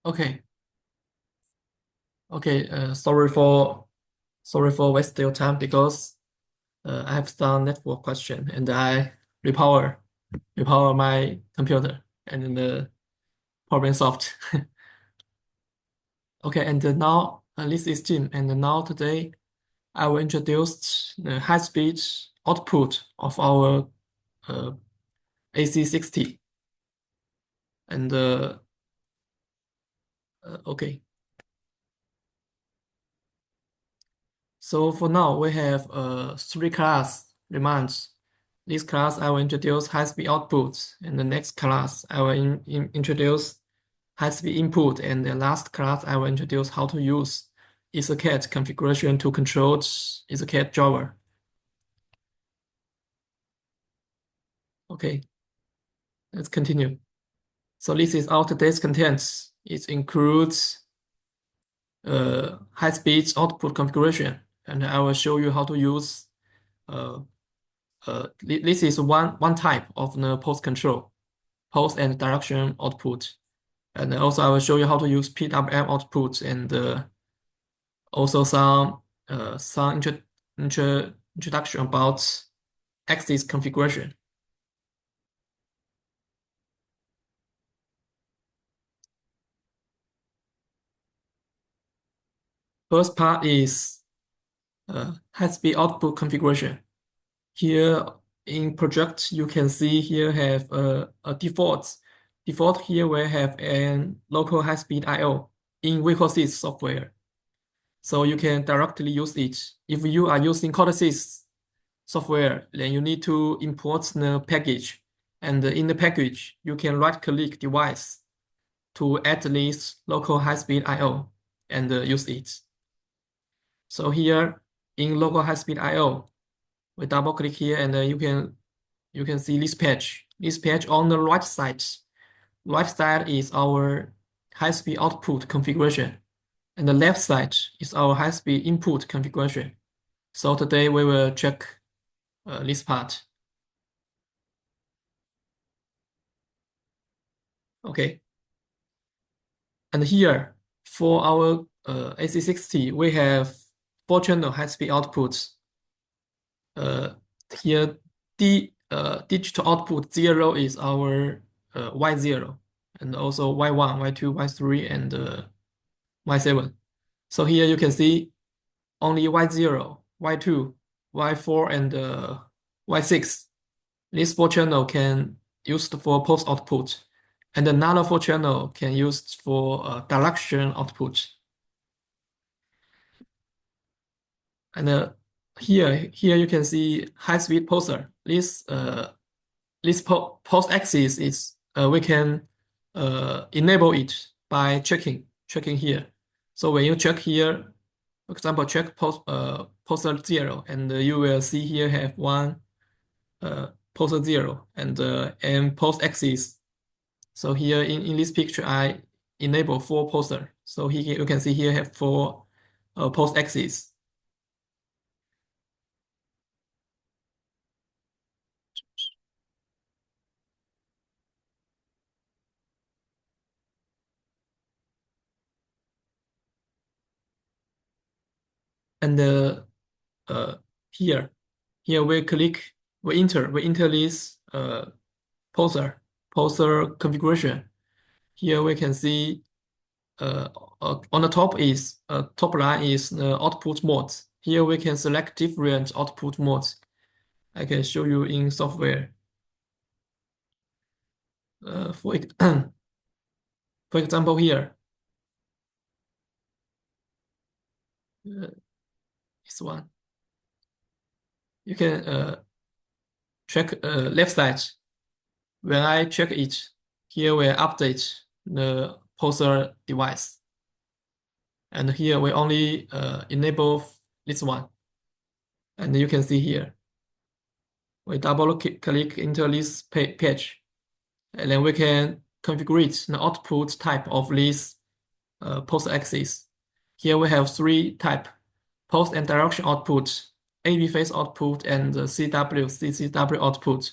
Okay. Okay. Sorry for wasting your time because I have some network question and I repower my computer and then the problem solved. Okay. And now this is Jim. And now today I will introduce the high-speed output of our uh, AC60. And okay. So for now, we have three class remains. This class, I will introduce high-speed outputs. In the next class, I will introduce high-speed input. And the last class, I will introduce how to use EtherCAT configuration to control EtherCAT driver. Okay, let's continue. So this is our today's contents. It includes high-speed output configuration, and I will show you how to use uh, this is one type of the post control, post and direction output. And also I will show you how to use PWM output and also some introduction about axis configuration. First part is high-speed output configuration. Here in project, you can see here have a default. Default here we have an local high-speed I/O in Wecon software. So you can directly use it. If you are using Cortex software, then you need to import the package. And in the package, you can right-click device to add this local high-speed I/O and use it. So here in local high-speed I/O, we double click here and you can see this page. This page on the right side is our high-speed output configuration, and the left side is our high-speed input configuration. So today we will check this part. Okay, and here for our AC60, we have four-channel high-speed outputs. Here, digital output 0 is our Y0, and also Y1, Y2, Y3, and Y7. So here you can see only Y0, Y2, Y4, and Y6. This four channel can used for post output, and another four channel can used for direction output. And here you can see high-speed poster. This post axis is we can enable it by checking here. So when you check here, for example, check poster 0, and you will see here have one poster 0 and post axis. So here in this picture, I enable four poster. So here you can see here have four post axis. And uh, here, here we enter this poster configuration. Here we can see on the top line is the output modes. Here we can select different output modes. I can show you in software. For for example, here this one, you can check left side. When I check it, here we update the poster device. And here we only enable this one. And you can see here, we double click into this page. And then we can configure the output type of this post axis. Here we have three type, post and direction output, AB phase output, and CCW output.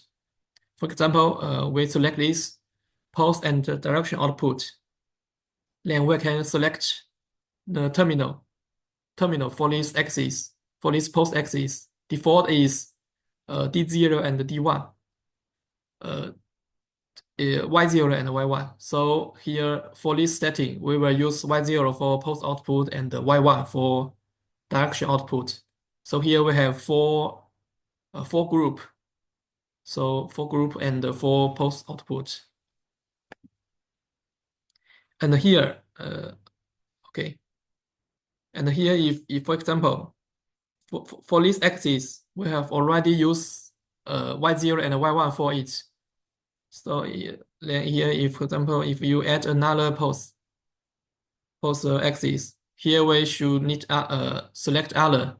For example, we select this post and direction output. then we can select the terminal for this axis, for this post axis. Default is D0 and D1, uh, Y0 and Y1. So here for this setting, we will use Y0 for post output and Y1 for direction output. So here we have four group. So four group and four post output. And here, okay. And here, if for example, for this axis, we have already used Y0 and Y1 for it. So then here, if for example, if you add another post axis, here we should need select other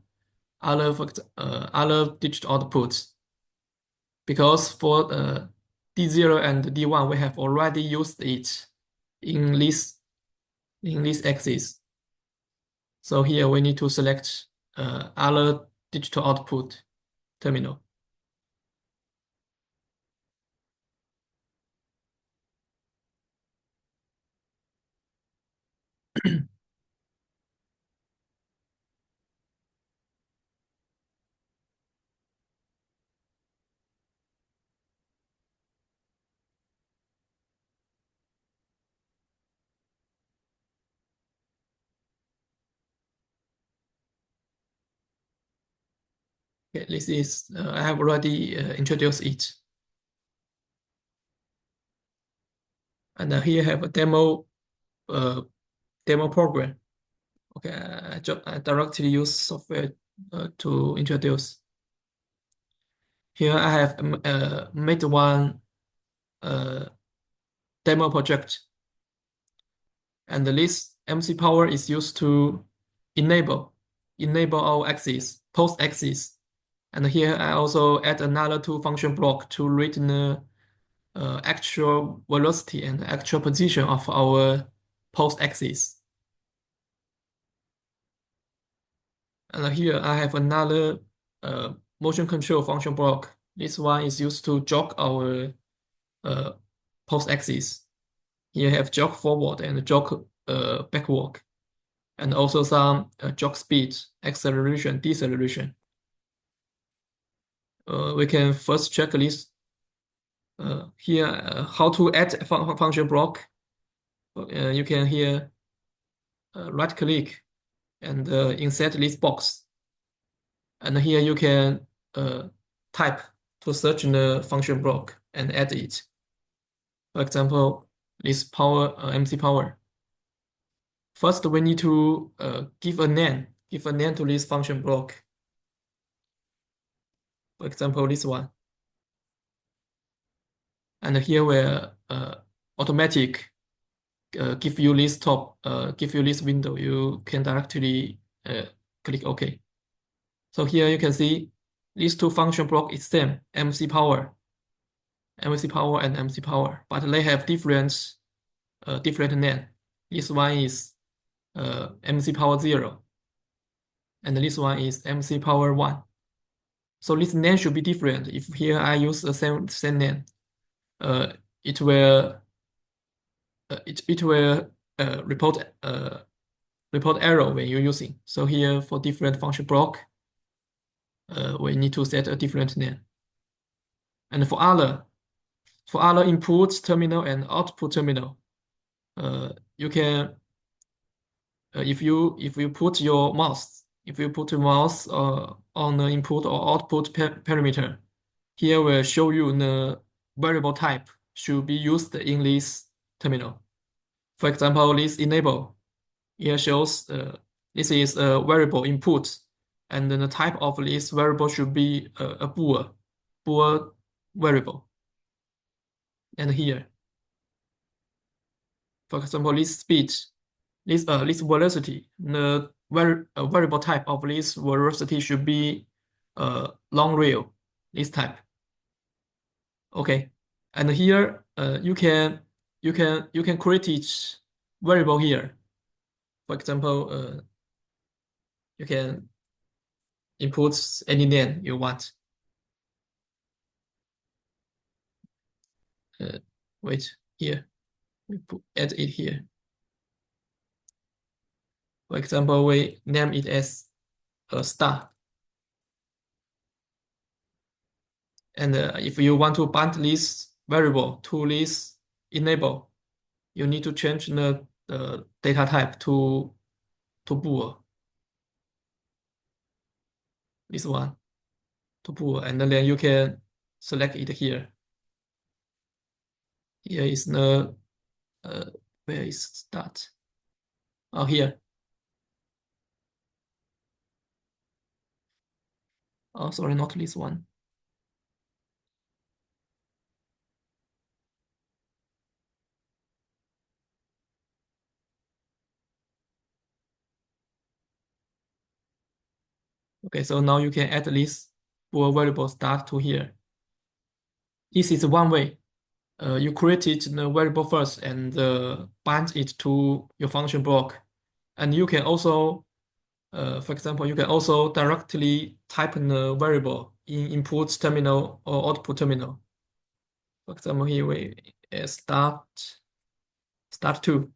digital outputs, because for D0 and D1 we have already used it in this axis. So here we need to select other digital output terminal. Okay, this is I have already introduced it, and here I have a demo program. Okay, I directly use software to introduce. Here I have made one uh, demo project, and this MC power is used to enable our axis, post axis. And here I also add another two function block to read the actual velocity and actual position of our post axis. And here I have another motion control function block. This one is used to jog our uh, post axis. Here I have jog forward and jog backward, and also some jog speed, acceleration, deceleration. We can first check this here how to add function block. You can here right click and insert this box, and here you can type to search the function block and add it. For example, this power MC power. First, we need to give a name to this function block. For example, this one. And here we're automatic give you this window. You can directly click OK. So here you can see these two function block is same, MC power and MC power, but they have different name. This one is MC power 0, and this one is MC power 1. So this name should be different. If here I use the same name, it will report error when you're using. So here for different function block, we need to set a different name. And for other input terminal and output terminal, you can if you put your mouse on the input or output parameter, here will show you the variable type should be used in this terminal. For example, this enable here shows this is a variable input, and then the type of this variable should be a bool variable. And here, for example, this speed, this velocity, the variable type of this velocity should be long rail, this type. Okay, and here you can create each variable here. For example, you can input any name you want. Wait, here we add it here. For example, we name it as a star. And if you want to bind this variable to this enable, you need to change the data type to bool, this one, to bool, and then you can select it here. Here is the where is start? Oh, here. Oh, sorry, not this one. Okay, so now you can add this bool variable start to here. This is one way. You created the variable first and bind it to your function block. And you can also, for example, you can also directly type the variable in input terminal or output terminal. For example, here we start to,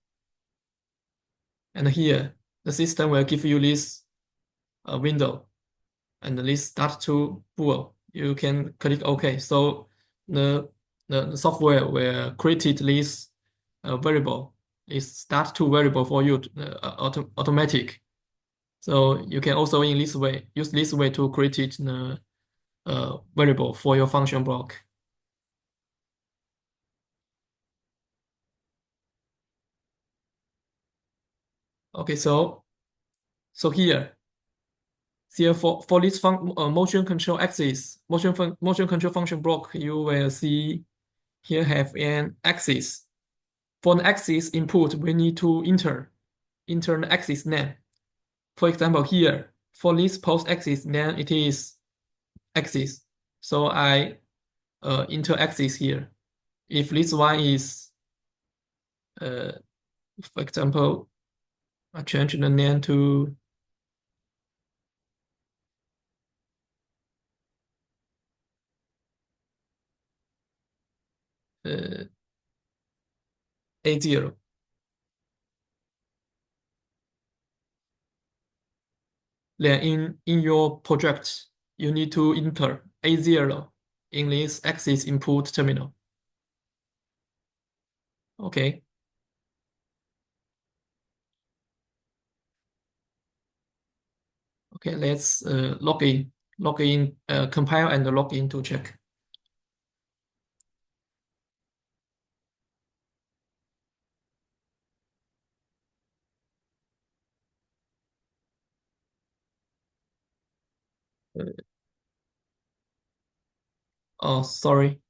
and here the system will give you this window and this start to bool. You can click OK. So the the software will create this variable is start to variable for you automatic. So you can also in this way use this way to create the variable for your function block. Okay, so here for this motion control axis, motion control function block, you will see here have an axis. For the axis input, we need to enter the axis name. For example, here for this post axis name, it is axis. So I enter axis here. If this one is uh, for example, I change the name to uh, A0. Then in your project, you need to enter A0 in this axis input terminal. Okay. Okay, let's log in. Compile and log in to check. Uh, oh, sorry.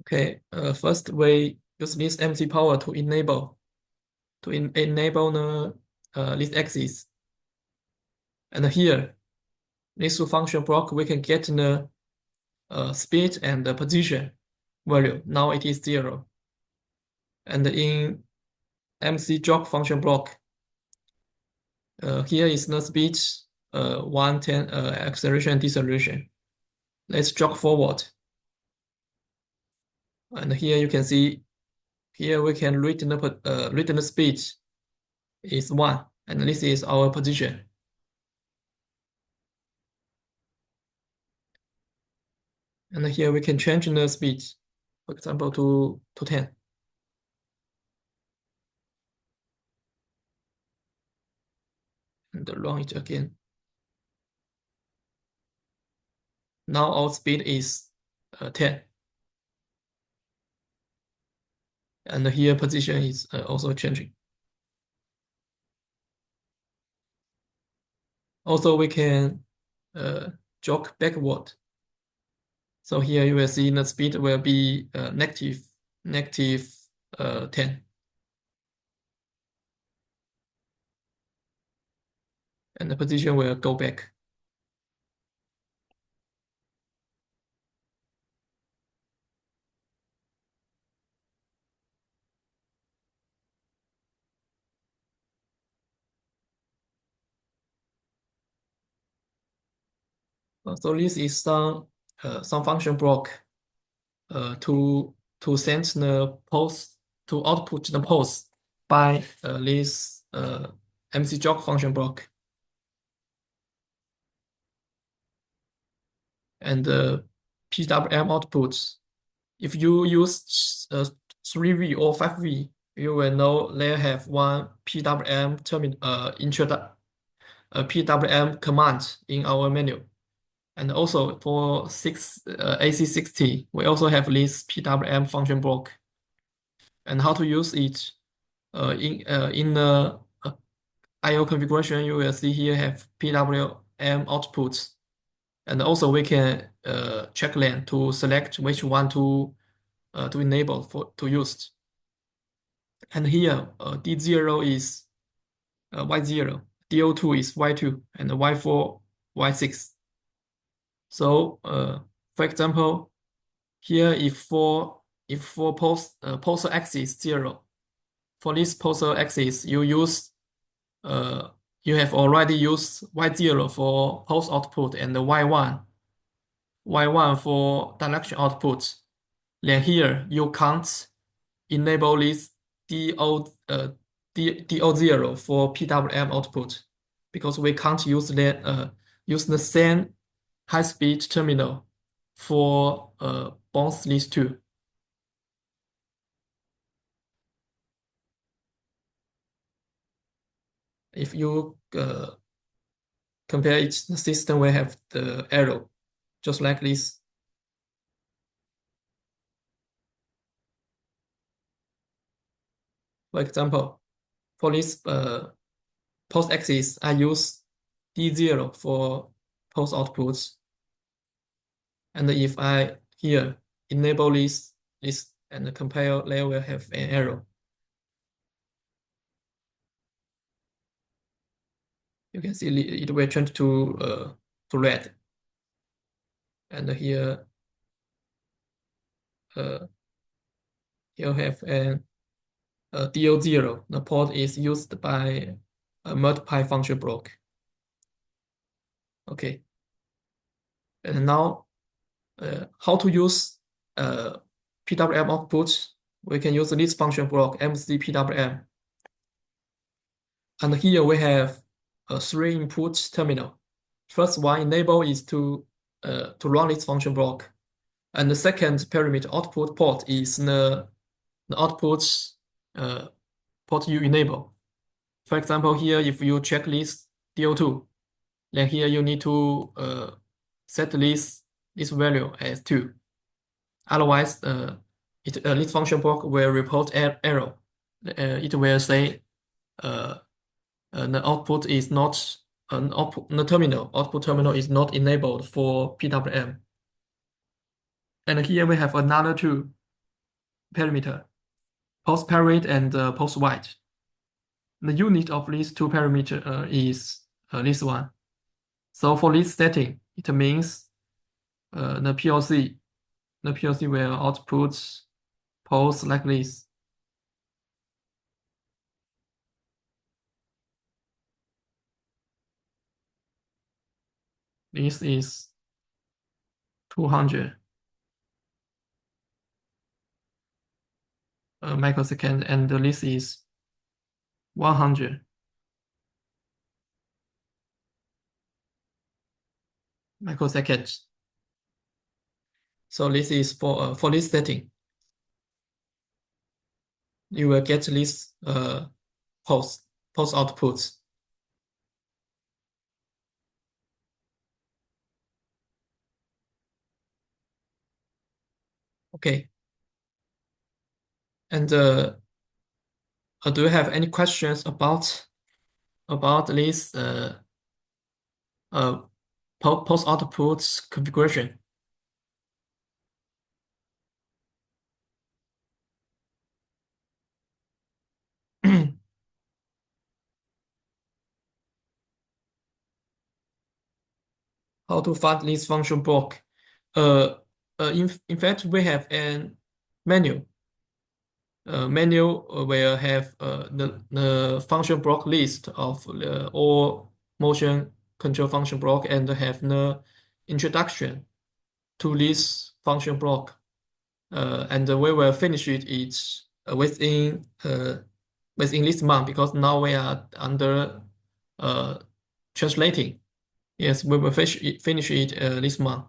Okay, first we use this MC power to enable the this axis. And here, this function block, we can get the speed and the position value. Now it is 0. And in MC jog function block, here is the speed 110 acceleration and deceleration. Let's jog forward. And here you can see, here we can read the speed is 1. And this is our position. And here we can change the speed, for example, to 10. And run it again. Now our speed is 10. And here position is also changing. Also, we can jog backward. So here you will see the speed will be negative 10. And the position will go back. So this is some function block to send the post to output the post by this mcjog function block. And the PWM outputs. If you use 3V or 5V, you will know they have one PWM terminal PWM command in our menu. And also for AC60, we also have this PWM function block. And how to use it in the I/O configuration, you will see here have PWM outputs. And also we can check lane to select which one to enable for to use. And here D0 is Y0, DO2 is Y2, and Y4 Y6. So for example, here if for poster axis 0, for this poster axis you have already used Y0 for post output and the Y1 for direction output. Then here you can't enable this DO0 for PWM output because we can't use the same high-speed terminal for both these two. If you compare it, the system will have the arrow just like this. For example, for this post axis, I use D0 for post outputs. And if I here enable this and compare, they will have an arrow. You can see it will change to red. And here you have an DO0. The port is used by a multiply function block. Okay. And now how to use PWM output? We can use this function block mcPWM. And here we have a 3 input terminal. First one enable is to run this function block. And the second parameter output port is the output port you enable. For example, here if you check this DO2, then here you need to set this value as 2. Otherwise, this function block will report error. It will say the output is not the output terminal is not enabled for PWM. And here we have another 2 parameter, post parent and post white. The unit of these 2 parameter is this one. So for this setting, it means the PLC will output post like this. This is 200 microsecond, and this is 100 microseconds. So this is for this setting. You will get this post outputs. Okay. And do you have any questions about this post outputs configuration? How to find this function block? In fact, we have an menu. Menu will have the function block list of all motion control function block and have the introduction to this function block, and we will finish it within this month because now we are under uh, translating. Yes, we will finish it this month.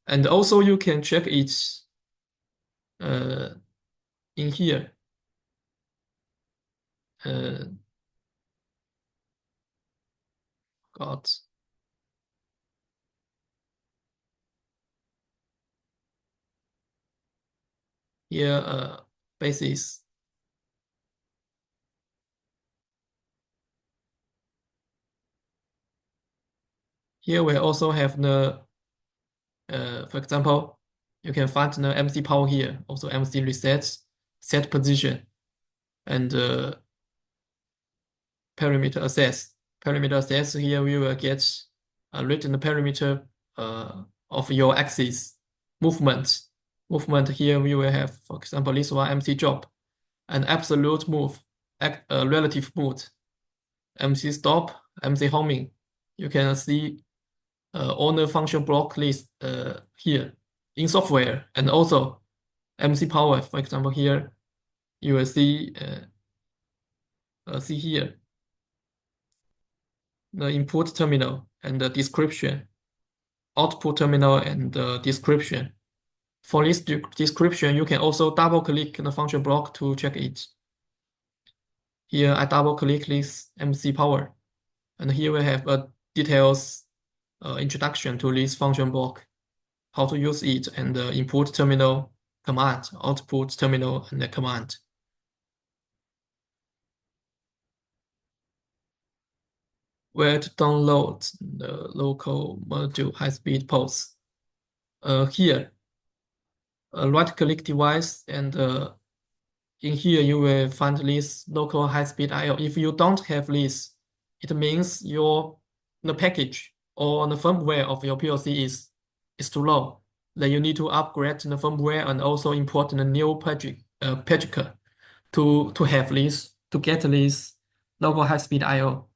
And also you can check it uh, in here. Uh, God, here basis. Here we also have the, for example, you can find the MC power here, also MC reset, set position, and parameter access. Parameter access here we will get a written parameter of your axis movement. Movement here we will have, for example, this one MC drop, an absolute move, relative move, MC stop, MC homing. You can see all the function block list here in software, and also MC power. For example, here you will see here the input terminal and the description, output terminal and the description. For this description, you can also double click the function block to check it. Here I double click this MC power, and here we have a details introduction to this function block, how to use it, and the input terminal command, output terminal and the command. Where to download the local module high-speed pulse. Here, right-click device, and in here you will find this local high-speed I/O. If you don't have this, it means the package or the firmware of your PLC is too low. Then you need to upgrade the firmware and also import the new package to have this, to get this local high-speed I/O.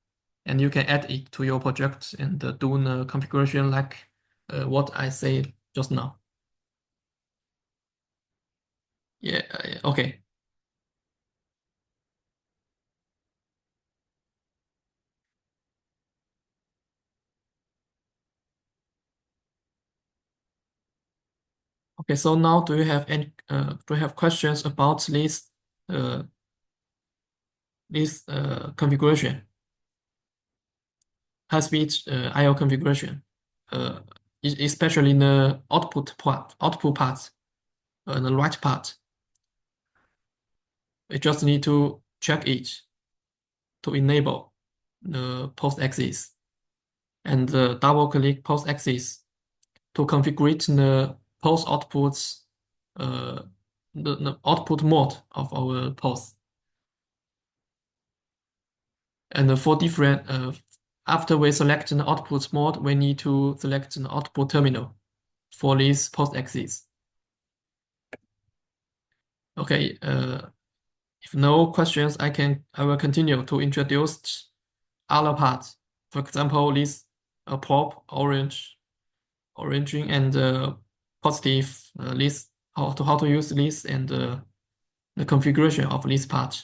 And you can add it to your project and do the configuration like what I said just now. Yeah, okay. Okay, so now do you have questions about uh, this configuration, high-speed I/O configuration, especially in the output part, the right part. We just need to check it to enable the post axis, and double click post axis to configure the post outputs, uh, the output mode of our post. And for different, after we select the output mode, we need to select the output terminal for this post axis. Okay, if no questions, I will continue to introduce other parts. For example, this pop, oranging, and positive list, how to use this, and the configuration of this part.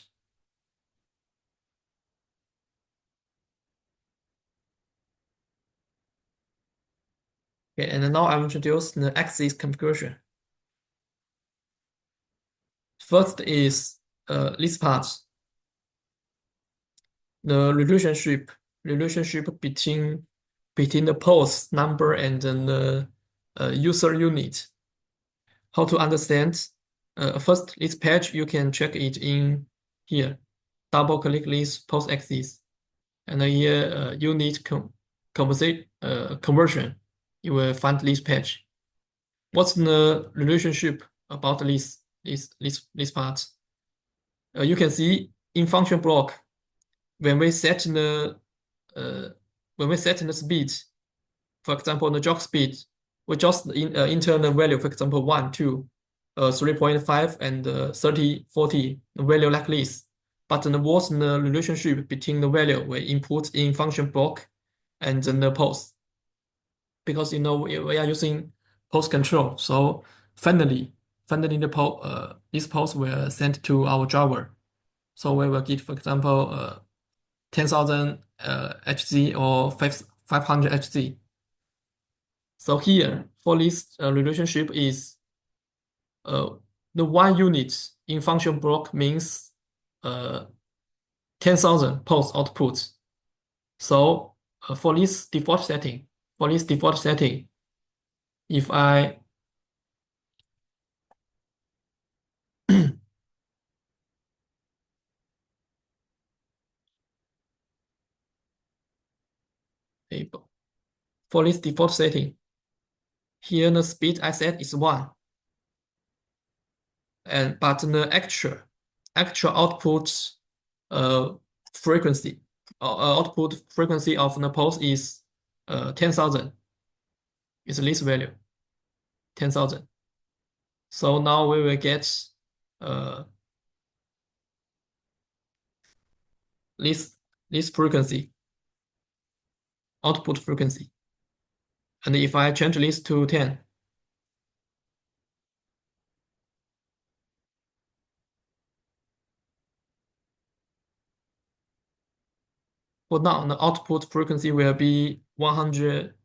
Okay, and now I introduce the axis configuration. First is this part, the relationship between the post number and the user unit. How to understand? First, this page you can check it in here. Double click this post axis, and here unit conversion. You will find this page. What's the relationship about this part? You can see in function block when we set the speed, for example, the jog speed, we just enter the value, for example, 1, 2, 3.5, and 30, 40, the value like this. But what's the relationship between the value we input in function block and then the post? because we are using pulse control. So finally this pulse will send to our driver. So we will get, for example, 10,000 Hz or 500 Hz. So here for this relationship is uh, the 1 unit in function block means uh, 10,000 pulse output. So for this default setting, if I able for this default setting, here the speed I set is 1, and but the actual output uh, frequency output frequency of the pulse is 10,000, is this value 10,000. So now we will get uh, this this frequency output frequency, and if I change this to 10, for now the output frequency will be 100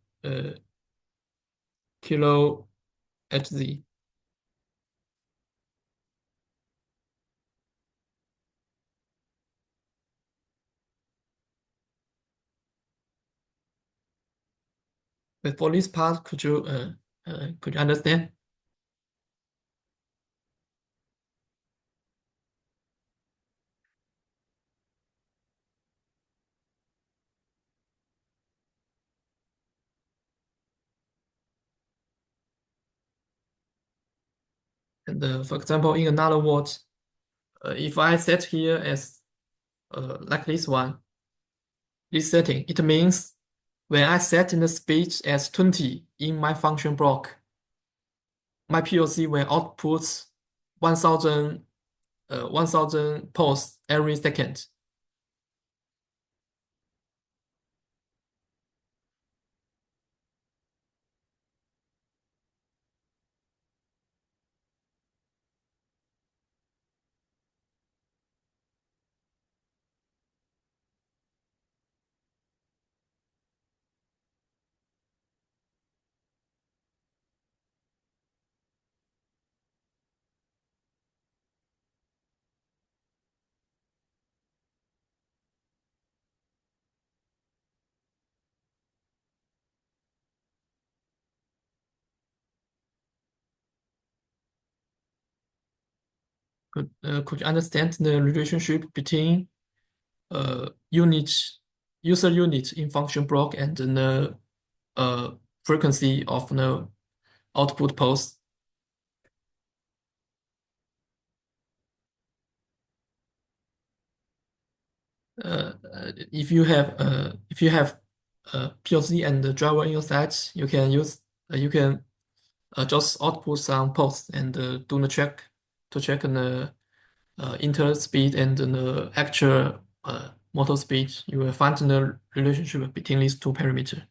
kilo Hz. But for this part, could you understand? And for example, in another word, if I set here as like this one, this setting, it means when I set in the speed as 20 in my function block, my PLC will output 1,000 pulse every second. Could you understand the relationship between unit user unit in function block and the frequency of the output pulse? If you have PLC and the driver in your site, you can just output some pulse and do the check to check the inter speed and the actual motor speed. You will find the relationship between these two parameters.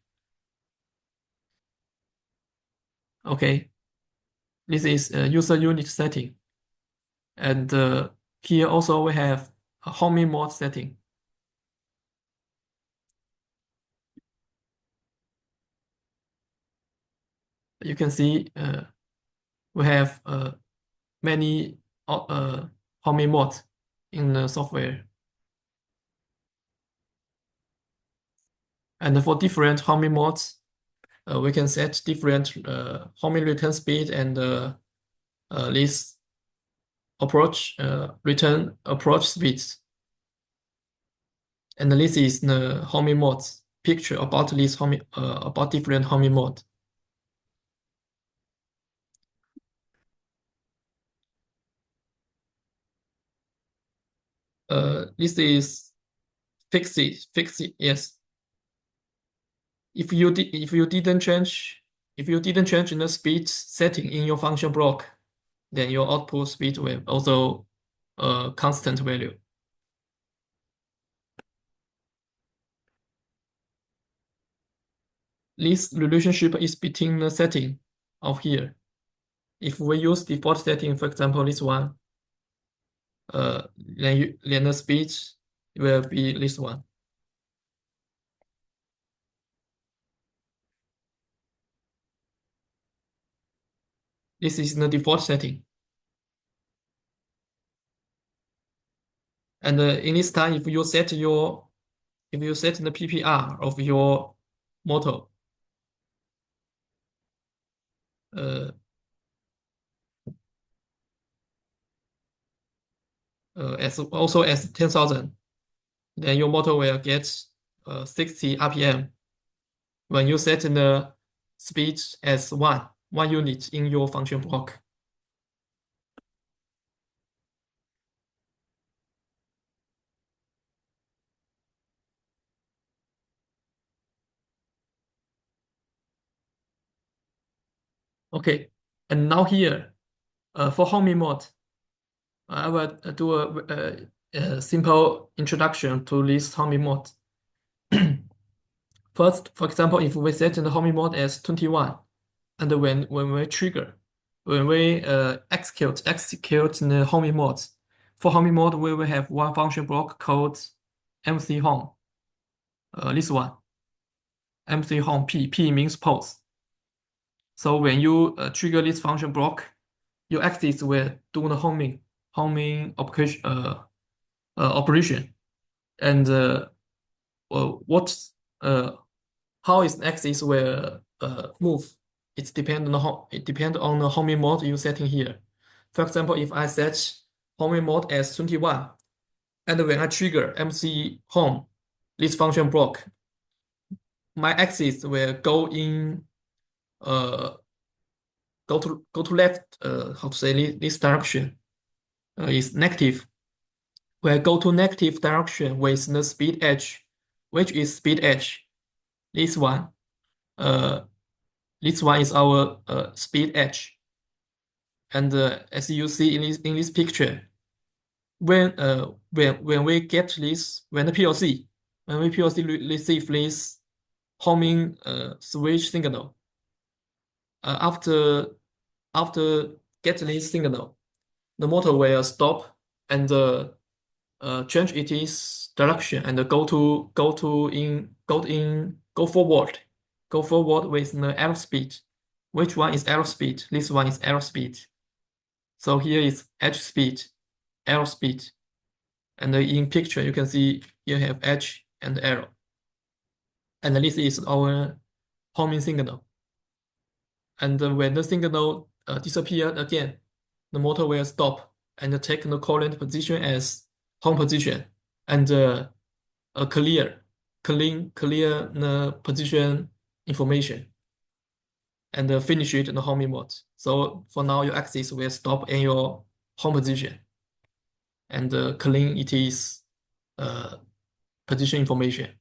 Okay, this is a user unit setting, and here also we have a homing mode setting. You can see we have many homing modes in the software. And for different homing modes, we can set different homing return speed and this return approach speeds. And this is the homing modes picture about this about different homing mode. This is fix it, yes. If you didn't change the speed setting in your function block, then your output speed will also a constant value. this relationship is between the setting of here. If we use default setting, for example, this one, then the speed will be this one. This is the default setting. And in this time, if you set the PPR of your motor, uh, as also as 10,000, then your motor will get 60 RPM when you set the speed as one unit in your function block. Okay, and now here, for homing mode, I will do a simple introduction to this homing mode. First, for example, if we set the homing mode as 21, and when we trigger, when we execute the homing mode, for homing mode, we will have one function block called MC home. This one, MC home P means pause. So when you trigger this function block, your axis will do the homing operation. And what how its axis will move? It depends on the homing mode you setting here. For example, if I set homing mode as 21, and when I trigger MC home, this function block, my axis will go in go to left, how to say this direction is negative. Will go to negative direction with the speed edge, which is speed edge. This one, uh, this one is our speed edge. And as you see in this picture, when we get this, when we PLC receive this homing switch signal, after getting this signal, the motor will stop and change its direction and go forward with the arrow speed. Which one is arrow speed? This one is arrow speed. So here is edge speed, arrow speed, and in picture you can see you have edge and arrow, and this is our homing signal. And when the signal disappeared again, the motor will stop and take the current position as home position and clear the position information and finish it in the homing mode. So for now, your axis will stop in your home position and clean its position information.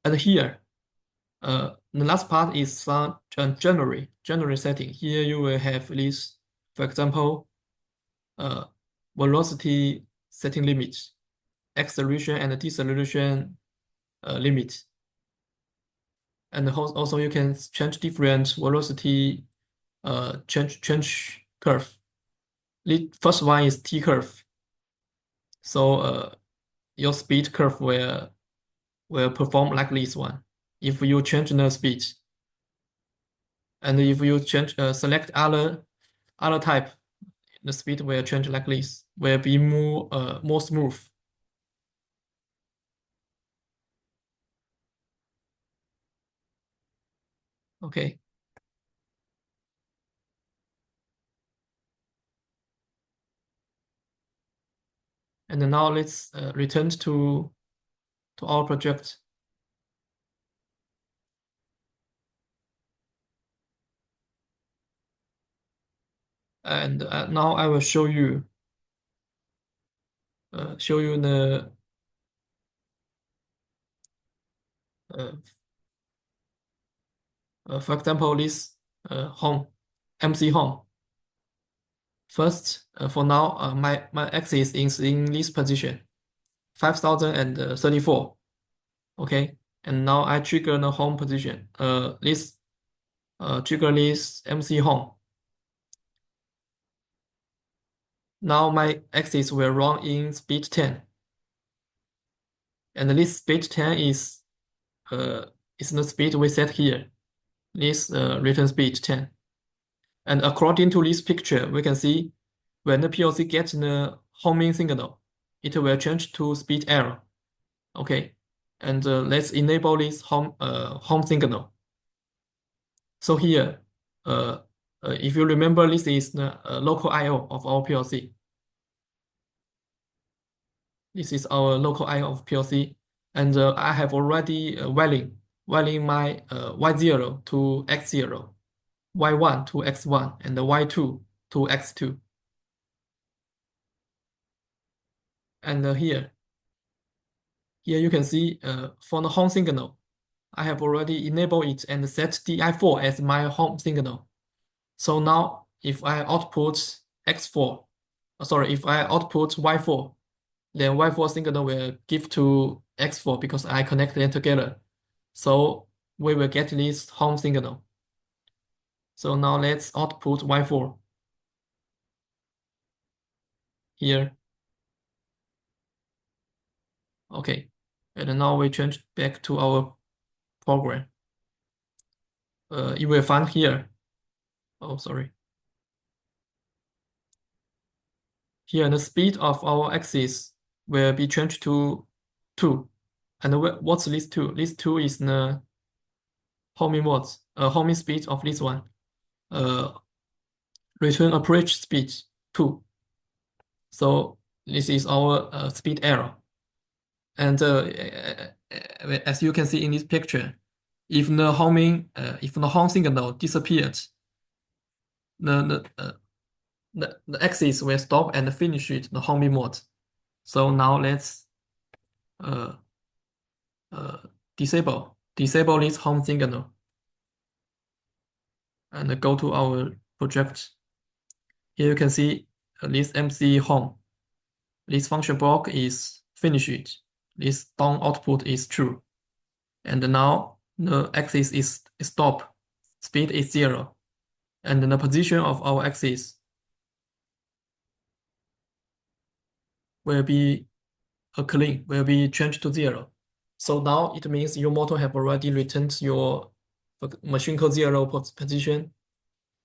And here, the last part is some January setting. Here you will have this, for example, velocity setting limit, acceleration and deceleration limit. And also you can change different velocity change curve. The first one is T curve. So your speed curve will perform like this one if you change the speed. And if you change select other type, the speed will change like this, will be more smooth. Okay. And now let's return to our project. And now I will show you the for example this home MC home. First, for now, my axis is in this position. 5034. Okay, and now I trigger the home position. This trigger this MC home. Now my axis will run in speed 10, and this speed 10 is the speed we set here. This return speed 10. And according to this picture, we can see when the PLC gets the homing signal, it will change to speed error. Okay, and let's enable this home signal. So here, if you remember, this is the local I/O of our PLC. This is our local I/O of PLC, and I have already wiring my Y0 to X0, Y1 to X1, and the Y2 to X2. And here you can see for the home signal, I have already enabled it and set Day5 as my home signal. So now if I output X4, if I output Y4, then Y4 signal will give to X4 because I connect them together. So we will get this home signal. So now let's output Y4 here. Okay, and now we change back to our program. You will find here. Oh, sorry. Here, the speed of our axis will be changed to 2. And what's this 2? This 2 is the homing mode, homing speed of this one. Return approach speed 2. So this is our speed error. And as you can see in this picture, if the home signal disappeared, the axis will stop and finish the homing mode. So now let's disable this home signal and go to our project. Here you can see this MC home. This function block is finished. This down output is true. And now the axis is stop. Speed is 0. And the position of our axis will be clean, will be changed to 0. So now it means your motor have already returned your machine code 0 position,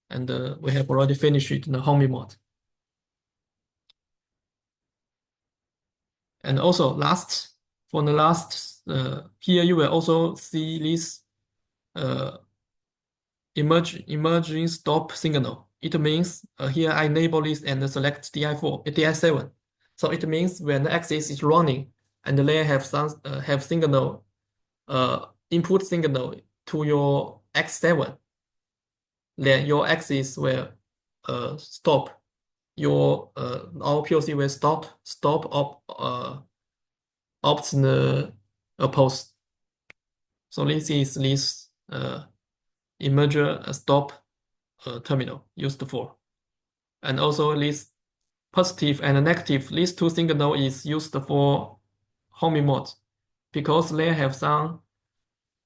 and we have already finished the homing mode. And also for the last, here you will also see this emerging stop signal. It means here I enable this and select Day7. So it means when the axis is running and they have some signal input signal to your X7, then your axis will stop. Our PLC will stop opt the pause. So this is this emerger stop terminal used for, and also this positive and negative, these two signal is used for homing mode because they have some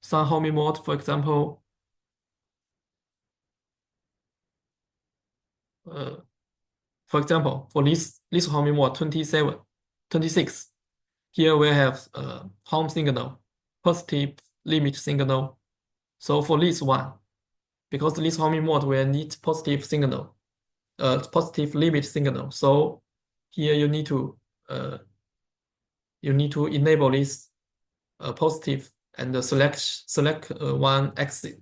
homing mode. For example, for this homing mode 26, here we have home signal, positive limit signal. So for this one, because this homing mode will need positive signal, positive limit signal. So here you need to enable this positive and select one exit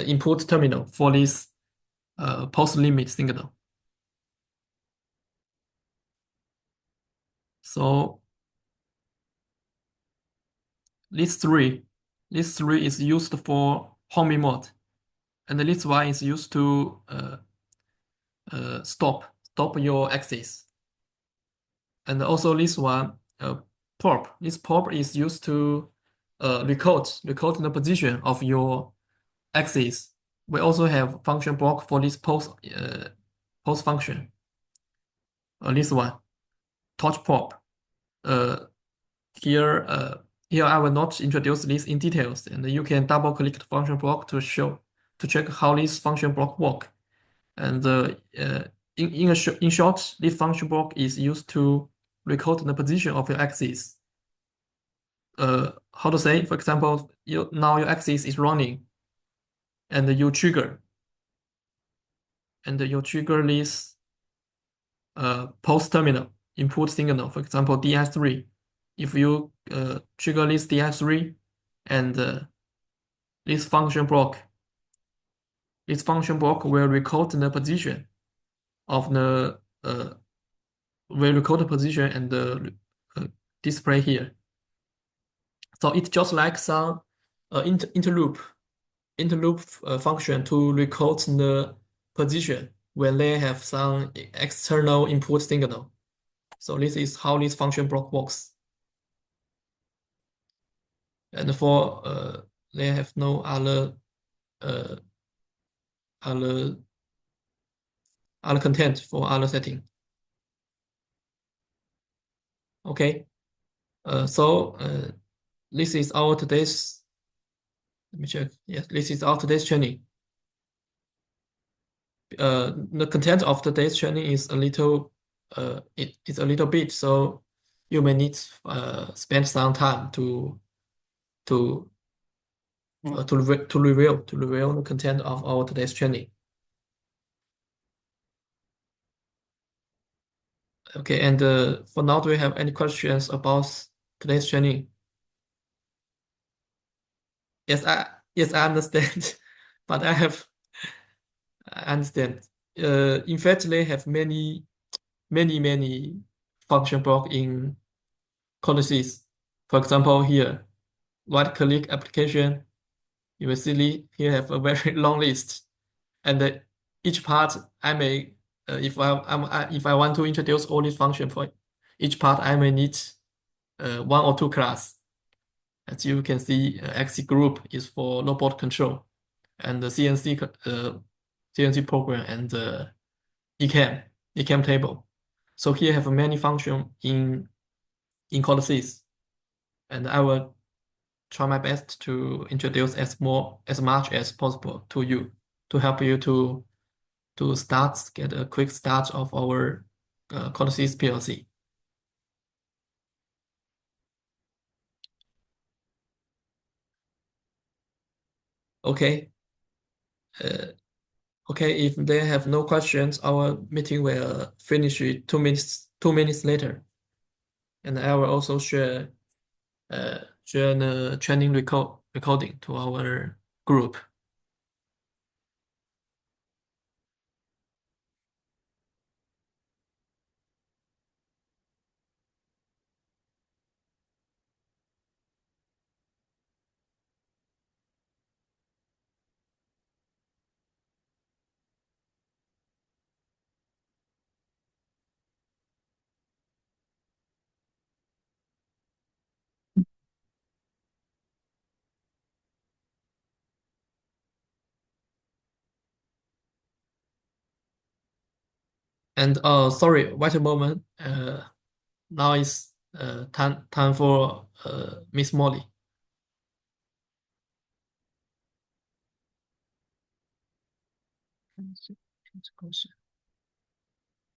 input terminal for this post limit signal. So this three is used for homing mode, and this one is used to stop your axis. And also this one, pop. This pop is used to record the position of your axis. We also have function block for this post function. This one, touch pop. here, here I will not introduce this in details, and you can double click the function block to check how this function block work. And in short, this function block is used to record the position of your axis. How to say? For example, now your axis is running, and you trigger this post terminal input signal. For example, DI3. If you trigger this DI3 and this function block, will record the position of the will record the position and display here. So it's just like some interloop function to record the position when they have some external input signal. So this is how this function block works. And for they have no uh, other other content for other setting. Okay. So this is our today's. Let me check. Yes, this is our today's training. The content of today's training is a little it's a little bit, so you may need spend some time to review the content of our today's training. Okay, and for now, do you have any questions about today's training? Yes, I understand, but I understand. In fact, they have many function block in codices. For example, here, right-click application, you will see here have a very long list, and each part I may, if I want to introduce all these functions for each part, I may need one or two class. As you can see, XC group is for robot control, and the CNC program and the ECAM table. So here have many functions in codices, and I will try my best to introduce as much as possible to you to help you to get a quick start of our codices PLC. Okay. Okay, if they have no questions, our meeting will finish 2 minutes later. And I will also share the training recording to our group. And sorry, wait a moment. Now is time for Miss Molly.